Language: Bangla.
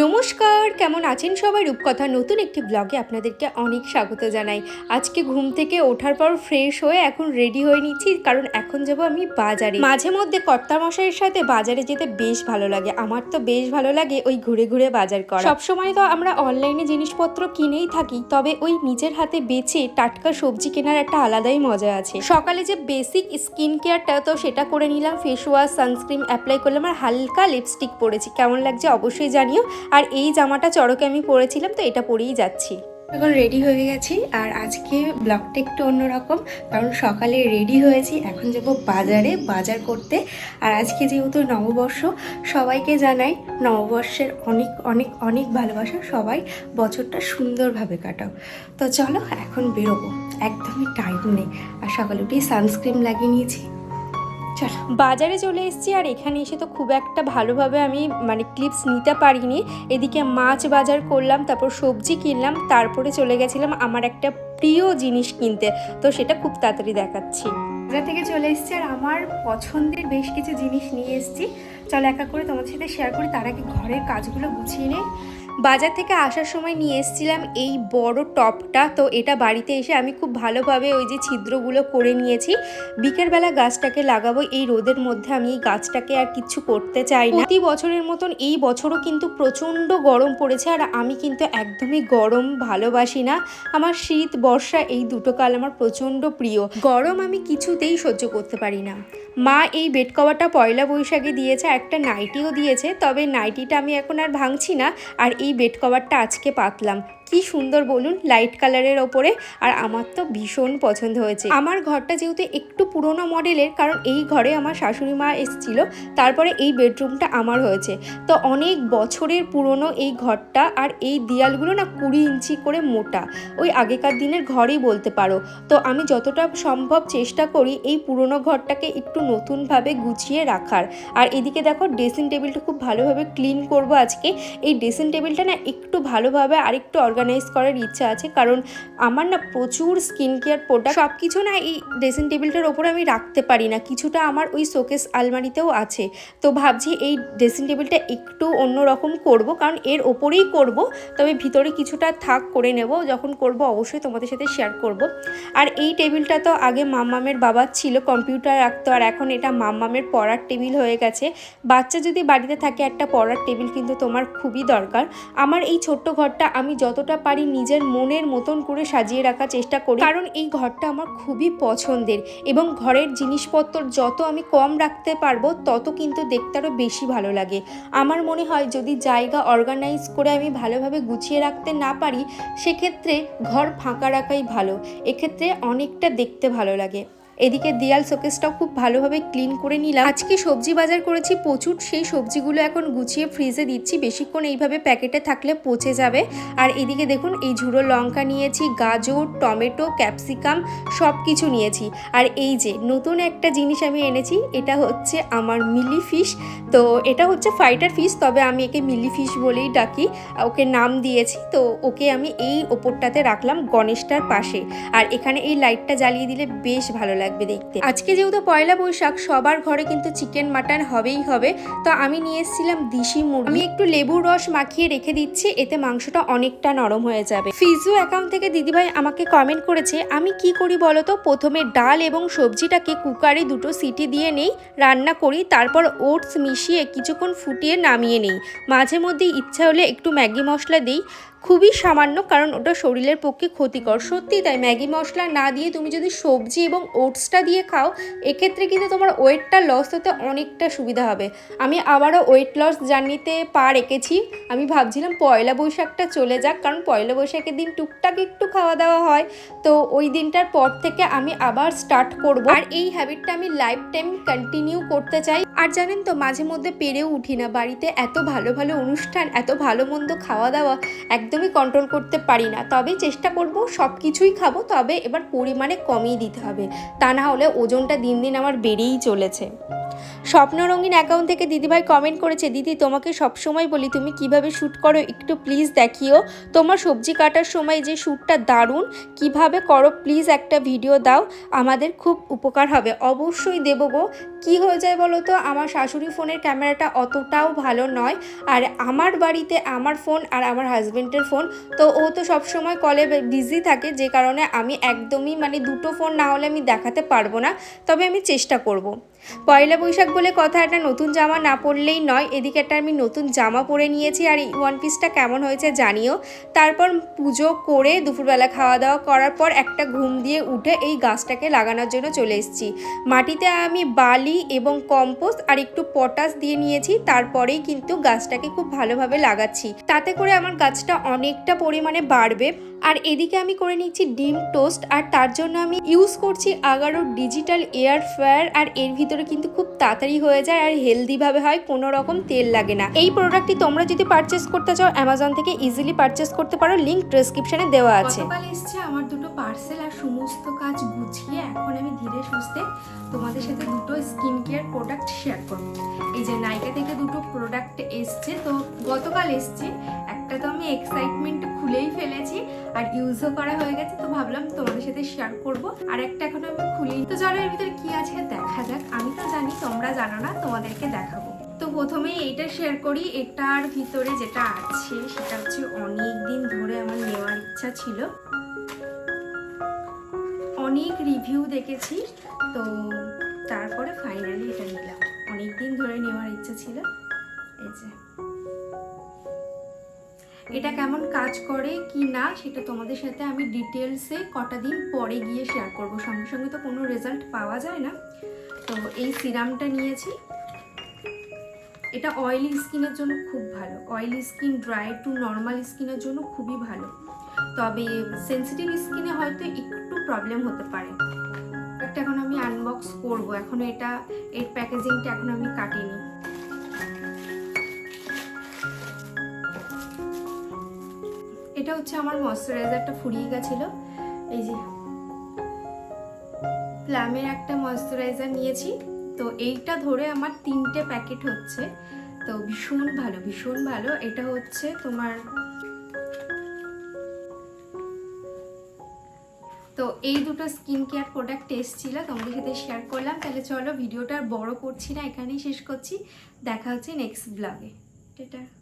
নমস্কার, কেমন আছেন সবাই? রূপকথা নতুন একটি ব্লগে আপনাদেরকে অনেক স্বাগত জানাই। আজকে ঘুম থেকে ওঠার পর ফ্রেশ হয়ে এখন রেডি হয়ে নিচ্ছি, কারণ এখন যাব আমি বাজারে। মাঝে মধ্যে কর্তামশাইয়ের সাথে বাজারে যেতে বেশ ভালো লাগে। আমার তো বেশ ভালো লাগে ওই ঘুরে ঘুরে বাজার করা। সবসময় তো আমরা অনলাইনে জিনিসপত্র কিনেই থাকি, তবে ওই নিজের হাতে বেছে টাটকা সবজি কেনার একটা আলাদাই মজা আছে। সকালে যে বেসিক স্কিন কেয়ারটা, তো সেটা করে নিলাম, ফেস ওয়াশ, সানস্ক্রিন অ্যাপ্লাই করলাম আর হালকা লিপস্টিক পরেছি। কেমন লাগছে অবশ্যই জানিও। আর এই জামাটা চড়কে আমি পরেছিলাম, তো এটা পরেই যাচ্ছি। এখন রেডি হয়ে গেছি, আর আজকে ব্লগটা একটু অন্যরকম, কারণ সকালে রেডি হয়েছি, এখন যাব বাজারে বাজার করতে। আর আজকে যেহেতু নববর্ষ, সবাইকে জানাই নববর্ষের অনেক অনেক অনেক ভালোবাসা। সবাই বছরটা সুন্দরভাবে কাটাও। তো চলো এখন বেরোবো, একদমই টাইম নেই। আর সকালে উঠেই সানস্ক্রিন লাগিয়ে নিয়েছি। চলো বাজারে চলে এসেছি, আর এখানে এসে তো খুব একটা ভালোভাবে আমি ক্লিপস নিতে পারিনি। এদিকে মাছ বাজার করলাম, তারপর সবজি কিনলাম, তারপরে চলে গেছিলাম আমার একটা প্রিয় জিনিস কিনতে। তো সেটা খুব তাড়াতাড়ি দেখাচ্ছি। বাজার থেকে চলে এসেছি, আর আমার পছন্দের বেশ কিছু জিনিস নিয়ে এসেছি। চলো এক এক করে তোমাদের সাথে শেয়ার করি, তার আগে ঘরের কাজগুলো গুছিয়ে নেই। বাজার থেকে আসার সময় নিয়ে এসেছিলাম এই বড় টপটা। তো এটা বাড়িতে এসে আমি খুব ভালোভাবে ওই যে ছিদ্রগুলো করে নিয়েছি। বিকেলবেলা গাছটাকে লাগাবো, এই রোদের মধ্যে আমি এই গাছটাকে আর কিচ্ছু করতে চাই না। প্রতি বছরের মতন এই বছরও কিন্তু প্রচণ্ড গরম পড়েছে, আর আমি কিন্তু একদমই গরম ভালোবাসি না। আমার শীত বর্ষা এই দুটো কাল আমার প্রচণ্ড প্রিয়। গরম আমি কিছুতেই সহ্য করতে পারি না। মা এই বেড কভারটা পয়লা বৈশাখে দিয়েছে, একটা নাইটিও দিয়েছে, তবে নাইটিটা আমি এখন আর ভাঙছি না। আর এই বেড কভারটা আজকে পাতলাম, কি সুন্দর বলুন, লাইট কালারের ওপরে। আর আমার তো ভীষণ পছন্দ হয়েছে। আমার ঘরটা যেহেতু একটু পুরোনো মডেলের, কারণ এই ঘরে আমার শাশুড়ি মা এসেছিল, তারপরে এই বেডরুমটা আমার হয়েছে। তো অনেক বছরের পুরনো এই ঘরটা, আর এই দেয়ালগুলো না 20 ইঞ্চি করে মোটা, ওই আগেকার দিনের ঘরই বলতে পারো। তো আমি যতটা সম্ভব চেষ্টা করি এই পুরনো ঘরটাকে একটু নতুনভাবে গুছিয়ে রাখার। আর এদিকে দেখো ড্রেসিং টেবিলটা খুব ভালোভাবে ক্লিন করব আজকে। এই ড্রেসিং টেবিলটা না একটু ভালোভাবে আর একটু অর্গানাইজ করার ইচ্ছা আছে, কারণ আমার না প্রচুর স্কিন কেয়ার প্রোডাক্ট, সব কিছু না এই ড্রেসিং টেবিলটার ওপরে আমি রাখতে পারি না। কিছুটা আমার ওই শোকেস আলমারিতেও আছে। তো ভাবছি এই ড্রেসিং টেবিলটা একটু অন্যরকম করব, কারণ এর ওপরেই করব, তবে ভিতরে কিছুটা থাক করে নেব। যখন করব অবশ্যই তোমাদের সাথে শেয়ার করব। আর এই টেবিলটা তো আগে মাম্মামের বাবার ছিল, কম্পিউটার রাখতো, আর এখন এটা মাম্মামের পড়ার টেবিল হয়ে গেছে। বাচ্চা যদি বাড়িতে থাকে, একটা পড়ার টেবিল কিন্তু তোমার খুবই দরকার। আমার এই ছোট্ট ঘরটা আমি যতটা পারি নিজের মনের মতন করে সাজিয়ে রাখার চেষ্টা করি, কারণ এই ঘরটা আমার খুবই পছন্দের। এবং ঘরের জিনিসপত্র যত আমি কম রাখতে পারবো, তত কিন্তু দেখতে আরও বেশি ভালো লাগে। আমার মনে হয় যদি জায়গা অর্গানাইজ করে আমি ভালোভাবে গুছিয়ে রাখতে না পারি, সেক্ষেত্রে ঘর ফাঁকা রাখাই ভালো। এক্ষেত্রে অনেকটা দেখতে ভালো লাগে। এদিকে দেয়াল শোকেসটাও খুব ভালোভাবে ক্লিন করে নিলাম। আজকে সবজি বাজার করেছি প্রচুর, সেই সবজিগুলো এখন গুছিয়ে ফ্রিজে দিচ্ছি, বেশিক্ষণ এইভাবে প্যাকেটে থাকলে পচে যাবে। আর এদিকে দেখুন এই ঝুড়ো লঙ্কা নিয়েছি, গাজর, টমেটো, ক্যাপসিকাম সব কিছু নিয়েছি। আর এই যে নতুন একটা জিনিস আমি এনেছি, এটা হচ্ছে আমার মিলি ফিশ। তো এটা হচ্ছে ফাইটার ফিশ, তবে আমি একে মিলি ফিশ বলেই ডাকি, ওকে নাম দিয়েছি। তো ওকে আমি এই ওপরটাতে রাখলাম গণেশটার পাশে, আর এখানে এই লাইটটা জ্বালিয়ে দিলে বেশ ভালো লাগে দেখতে। আজকে যেহেতু পয়লা বৈশাখ, সবার ঘরে কিন্তু চিকেন মাটন হবেই হবে। তো আমি নিয়ে এসেছিলাম দেশি মুরগি। আমি একটু লেবুর রস মাখিয়ে রেখে দিচ্ছি, এতে মাংসটা অনেকটা নরম হয়ে যাবে। ফিজু অ্যাকাউন্ট থেকে দিদিভাই আমাকে কমেন্ট করেছে, আমি কি করি বলতো, প্রথমে ডাল এবং সবজিটাকে কুকারে 2 সিটি দিয়ে নেই, রান্না করি, তারপর ওটস মিশিয়ে কিছুক্ষণ ফুটিয়ে নামিয়ে নেই। মাঝে মধ্যে ইচ্ছা হলে একটু ম্যাগি মশলা দিই, খুবই সামান্য, কারণ ওটা শরীরের পক্ষে ক্ষতিকর। সত্যি তাই, ম্যাগি মশলা না দিয়ে তুমি যদি সবজি এবং ওটসটা দিয়ে খাও, এক্ষেত্রে কিন্তু তোমার ওয়েটটা লস হতে অনেকটা সুবিধা হবে। আমি আবারও ওয়েট লস জার্নিতে পা রেখেছি। আমি ভাবছিলাম পয়লা বৈশাখটা চলে যাক, কারণ পয়লা বৈশাখের দিন টুকটাক একটু খাওয়া দাওয়া হয়, তো ওই দিনটার পর থেকে আমি আবার স্টার্ট করব। আর এই হ্যাবিটটা আমি লাইফ টাইম কন্টিনিউ করতে চাই। আর জানেন তো, মাঝে মধ্যে পেরেও উঠি না, বাড়িতে এত ভালো ভালো অনুষ্ঠান, এত ভালো মন্দ খাওয়া দাওয়া একদমই কন্ট্রোল করতে পারি না। তবে চেষ্টা করব সব কিছুই খাবো, তবে এবার পরিমাণে কমিয়ে দিতে হবে, তা না হলে ওজনটা দিন দিন আমার বেড়েই চলেছে। স্বপ্ন রঙিন অ্যাকাউন্ট থেকে দিদিভাই কমেন্ট করেছে, দিদি তোমাকে সবসময় বলি তুমি কিভাবে শ্যুট করো একটু প্লিজ দেখিও, তোমার সবজি কাটার সময় যে শ্যুটটা দারুণ, কিভাবে করো প্লিজ একটা ভিডিও দাও, আমাদের খুব উপকার হবে। অবশ্যই দেবো গো। কী হয়ে যায় বলো তো, আমার শাশুড়ি ফোনের ক্যামেরাটা অতটাও ভালো নয়, আর আমার বাড়িতে আমার ফোন আর আমার হাজব্যান্ডের ফোন, তো ও তো সবসময় কলে বিজি থাকে, যে কারণে আমি একদমই মানে দুটো ফোন না হলে আমি দেখাতে পারবো না, তবে আমি চেষ্টা করব। পয়লা বৈশাখ বলে কথা, একটা নতুন জামা না পরলেই নয়। এদিকে একটা আমি নতুন জামা পরে নিয়েছি, আর এই ওয়ান পিসটা কেমন হয়েছে জানিও। তারপর পুজো করে দুপুরবেলা খাওয়া দাওয়া করার পর একটা ঘুম দিয়ে উঠে এই গাছটাকে লাগানোর জন্য চলে এসেছি। মাটিতে আমি বালি এবং কম্পোস্ট আর একটু পটাশ দিয়ে নিয়েছি, তারপরেই কিন্তু গাছটাকে খুব ভালোভাবে লাগাচ্ছি, তাতে করে আমার গাছটা অনেকটা পরিমাণে বাড়বে। আর এদিকে আমি করে নিচ্ছি ডিম টোস্ট, আর তার জন্য আমি ইউজ করছি আগারো ডিজিটাল এয়ার ফ্রায়ার, আর এর ভিতরে কিন্তু খুব তাড়াতাড়ি হয়ে যায় আর হেলদিভাবে হয়, কোনো রকম তেল লাগে না। এই প্রোডাক্টটি তোমরা যদি পারচেস করতে চাও অ্যামাজন থেকে ইজিলি পারচেস করতে পারো, লিঙ্ক ডেসক্রিপশনে দেওয়া আছে। গতকাল এসছে আমার দুটো পার্সেল, আর সমস্ত কাজ গুছিয়ে এখন আমি ধীরে সুস্থে তোমাদের সাথে দুটো স্কিন কেয়ার প্রোডাক্ট শেয়ার করব। এই যে নাইকা থেকে দুটো প্রোডাক্ট এসছে, তো গতকাল এসছে একটা, তো আমি এক্সাইটমেন্ট খুলেই ফেলেছি আর ইউজও করা হয়ে গেছে, তো ভাবলাম তোমাদের সাথে শেয়ার করব। আর একটা এখনো আমি খুলিনি, তো চলো এর ভিতরে কি আছে দেখা যাক। আমি তো জানি তোমরা জানো না, তোমাদেরকে দেখাবো। তো প্রথমেই এইটা শেয়ার করি। এটার ভিতরে যেটা আছে সেটা হচ্ছে অনেক দিন ধরে আমার নেওয়ার ইচ্ছা ছিল, অনেক রিভিউ দেখেছি, তো তারপরে ফাইনালি এটা নিলাম। অনেক দিন ধরে নেওয়ার ইচ্ছা ছিল। এই যে এটা কেমন কাজ করে কি না সেটা তোমাদের সাথে আমি ডিটেলসে কটা দিন পরে গিয়ে শেয়ার করব, সঙ্গে সঙ্গে তো কোনো রেজাল্ট পাওয়া যায় না। তো এই সিরামটা নিয়েছি, এটা অয়েলি স্কিনের জন্য খুব ভালো, oily skin, dry two normal স্কিনের জন্য খুবই ভালো, তবে সেন্সিটিভ স্কিনে হয়তো একটু প্রবলেম হতে পারে। একটা এখন আমি আনবক্স করব, এখনো এটা এর প্যাকেজিংটা এখন আমি কাটিনি। এটা হচ্ছে আমার ময়শ্চারাইজারটা ফুরিয়ে গেছিল, এই যে প্লামের একটা ময়শ্চারাইজার নিয়েছি, তো এইটা ধরে আমার 3টে প্যাকেট হচ্ছে, তো ভীষণ ভালো ভীষণ ভালো। এটা হচ্ছে তোমার, তো এই দুটো স্কিন কেয়ার প্রোডাক্ট টেস্ট ছিল, তোমাদের সাথে শেয়ার করলাম। তাহলে চলো ভিডিওটা আর বড় করছি না, এখানেই শেষ করছি। দেখা হচ্ছে নেক্সট ব্লগে। টাটা।